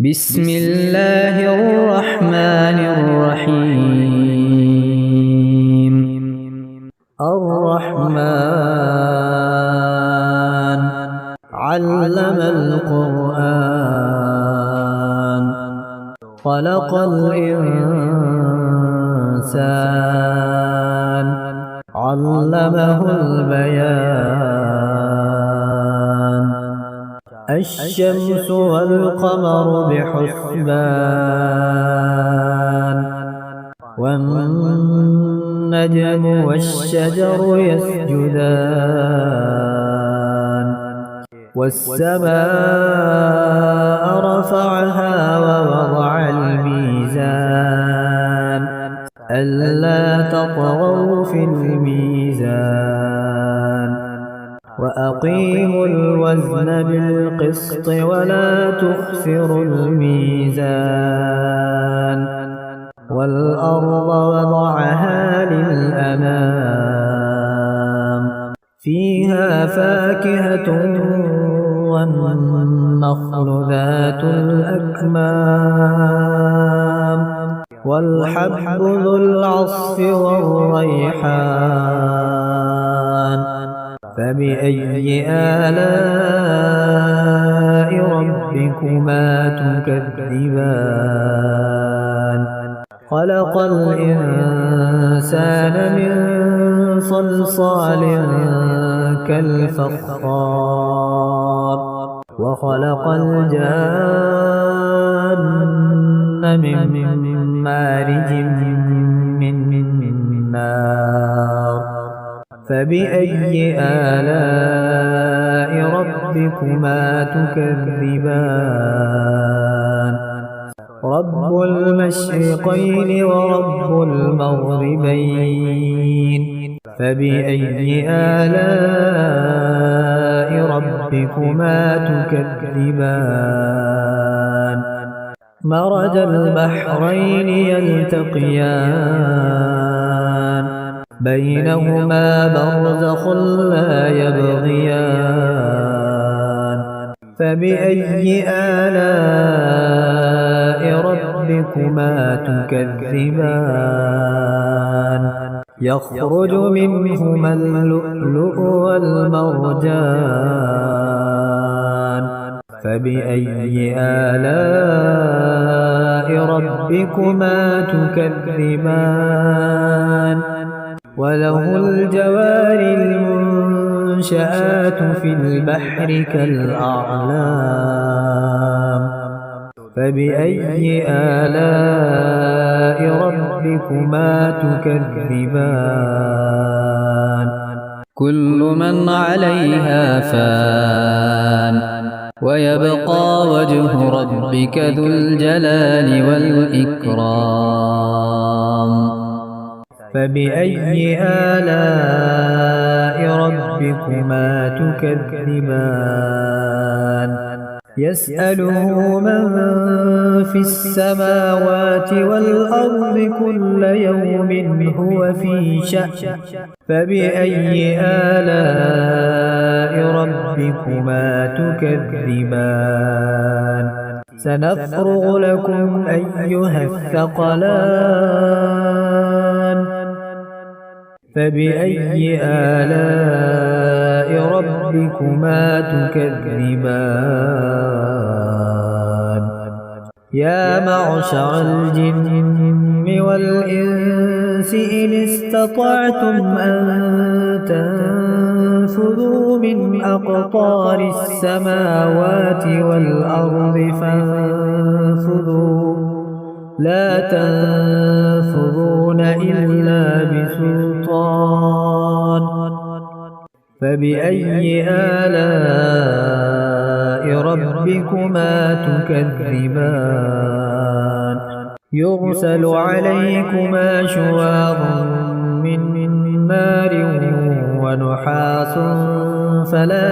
بسم الله الرحمن الرحيم. الرحمن علم القرآن خلق الإنسان علمه البيان. الشمس والقمر بحسبان والنجم والشجر يسجدان والسماء رفعها ووضع الميزان ألا تطغوا في الميزان وأقيموا الوزن بالقسط ولا تخسروا الميزان والأرض وضعها للأنام فيها فاكهة والنخل ذات الأكمام والحب ذو العصف والريحان. فبأي آلاء ربكما تكذبان؟ خلق الإنسان من صلصال كالفخار وخلق الجان من مارج من نار. فبأي آلاء ربكما تكذبان؟ رب المشرقين ورب المغربين. فبأي آلاء ربكما تكذبان؟ مرج البحرين يلتقيان بينهما برزخ لا يبغيان. فبأي آلاء ربكما تكذبان؟ يخرج منهما اللؤلؤ والمرجان. فبأي آلاء ربكما تكذبان؟ وله الجوار المنشآت في البحر كالأعلام. فبأي آلاء ربكما تكذبان؟ كل من عليها فان ويبقى وجه ربك ذو الجلال والإكرام. فبأي آلاء ربكما تكذبان؟ يسأله من في السماوات والأرض كل يوم هو في شأن. فبأي آلاء ربكما تكذبان؟ سنفرغ لكم أيها الثقلان. فبأي آلاء ربكما تكذبان؟ يا معشر الجن والإنس إن استطعتم أن تنفذوا من أقطار السماوات والأرض فانفذوا لا تنفذون إلا بسلطان. فبأي آلاء ربكما تكذبان؟ يرسل عليكما شواظ من نار ونحاس فلا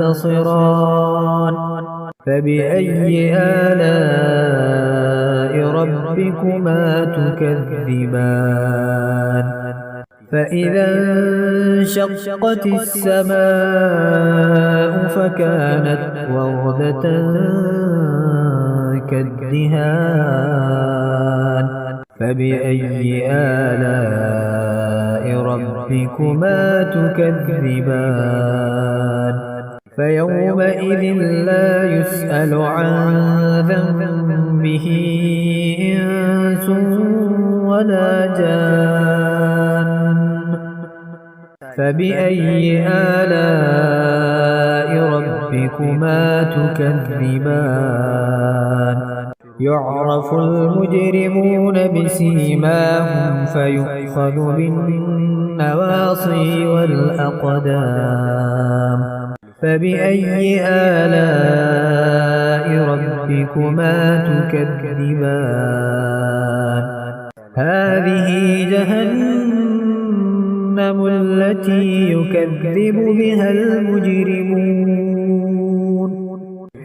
تنتصران. فبأي آلاء ربكما تكذبان؟ فإذا انشقت السماء فكانت وردة كالدهان فبأي آلاء ربكما تكذبان فيومئذ لا يسأل عن ذنبه إنس ولا جان فبأي آلاء ربكما تكذبان يعرف المجرمون بسيماهم فيؤخذ بالنواصي والأقدام فبأي آلاء ربكما تكذبان هذه جهنم التي يكذب بها المجرمون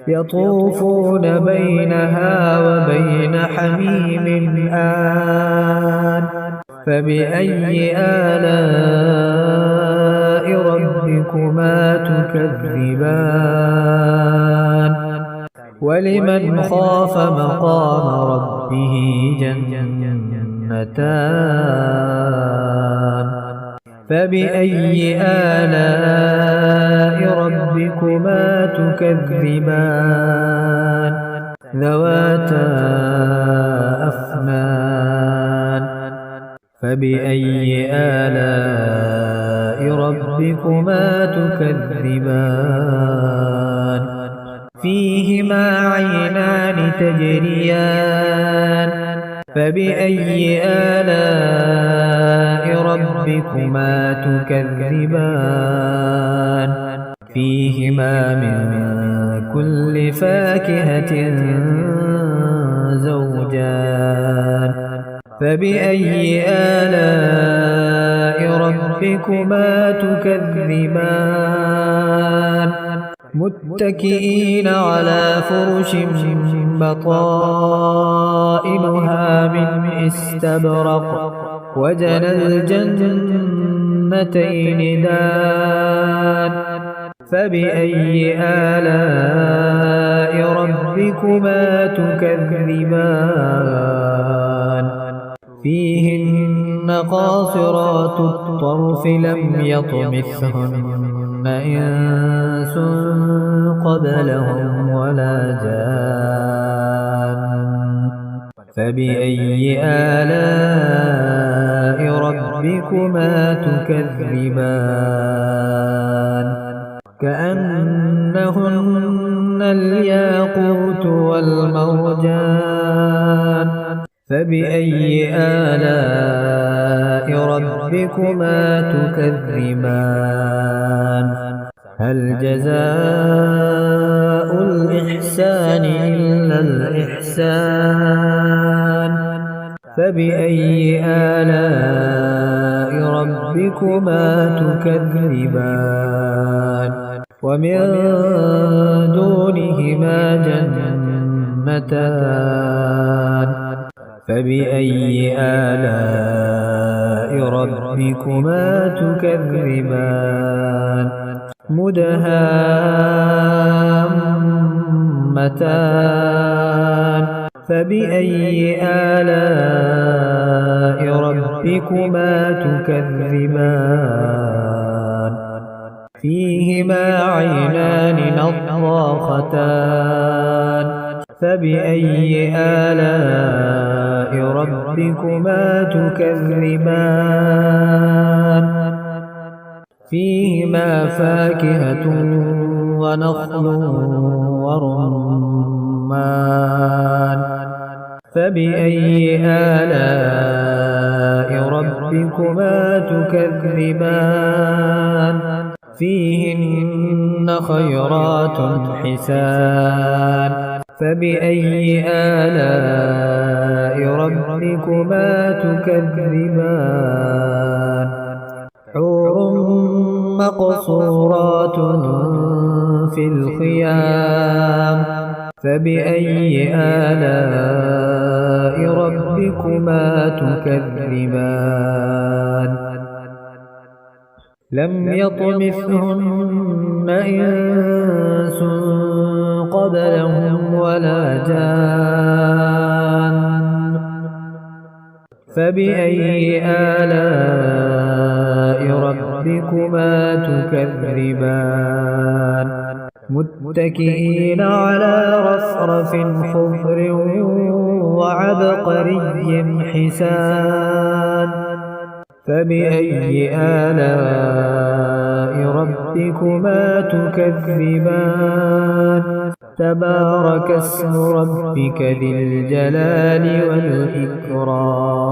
يطوفون بينها وبين حميم آن فبأي آلاء ربكما تكذبان ولمن خاف مقام ربه جنتان فبأي آلاء ربكما تكذبان ذواتا أفنان فبأي آلاء ربكما تكذبان فيهما عينان تجريان فبأي آلاء ربكما تكذبان فيهما من كل فاكهة زوجان فبأي آلاء ربكما تكذبان متكئين على فرش بطائنها من استبرق وجنى الجنتين دان فبأي آلاء ربكما تكذبان فيهن قاصرات الطرف لم يطمثهن إنس قبلهم ولا جان فبأي آلاء ربكما تكذبان كأنهن الياقوت والمرجان فبأي آلاء ربكما تكذبان هل جزاء الإحسان إلا الإحسان فبأي آلاء ربكما تكذبان ومن دونهما جنتان فبأي آلاء ربكما تكذبان مدهامتان فبأي آلاء ربكما تكذبان فيهما عينان نضاختان فبأي آلاء ربكما تكذبان فيهما فاكهة ونخل ورمان فبأي آلاء ربكما تكذبان فيهن خيرات حسان فبأي آلاء ربكما تكذبان حور مقصورات في الخيام فبأي آلاء ربكما تكذبان لم يطمثهن إنس قبلهم ولا جان فبأي آلاء ربكما تكذبان متكئين على رفرف خضر وعبقري حسان فبأي آلاء ربكما تكذبان تبارك اسم ربك ذي الجلال والإكرام